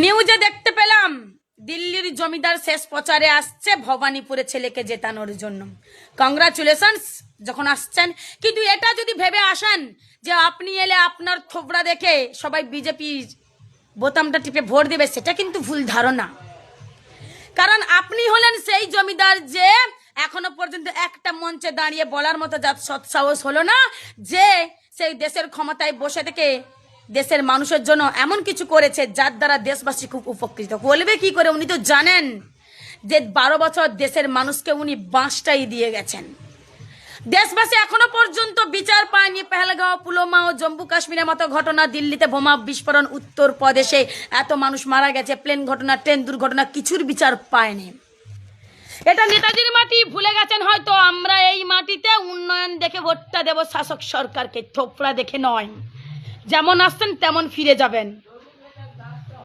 নিউজে দেখতে পেলাম দিল্লির জমিদার শেষ প্রচারে আসছে ভবানীপুরে ছেলেকে জেতানোর জন্য। কংগ্রাচুলেশনস যখন আসছেন, কিন্তু এটা যদি ভেবে আসেন যে আপনি এলে আপনার থোবড়া দেখে সবাই বিজেপি বোতামটা টিপে ভোট দেবে, সেটা কিন্তু ভুল ধারণা। কারণ আপনি হলেন সেই জমিদার যে এখনো পর্যন্ত একটা মঞ্চে দাঁড়িয়ে বলার মতো যার সৎসাহস হলো না যে সেই দেশের ক্ষমতায় বসে থেকে দেশের মানুষের জন্য এমন কিছু করেছে যার দ্বারা দেশবাসী খুব উপকৃত। বলবে কি করে? উনি তো জানেন যে 12 বছর দেশের মানুষকে উনি বাঁশটাই দিয়ে গেছেন। দেশবাসী এখনো পর্যন্ত বিচার পায়নি। পেহেলগাঁও, পুলওয়ামা ও জম্মু কাশ্মীরের মতো ঘটনা, দিল্লিতে বোমা বিস্ফোরণ, উত্তর প্রদেশে এত মানুষ মারা গেছে, প্লেন ঘটনা, ট্রেন দুর্ঘটনা, কিছুর বিচার পায়নি। এটা নেতাজির মাটি, ভুলে গেছেন হয়তো। আমরা এই মাটিতে উন্নয়ন দেখে ভোটটা দেব শাসক সরকারকে, থোপড়া দেখে নয়। যেমন আসছেন তেমন ফিরে যাবেন।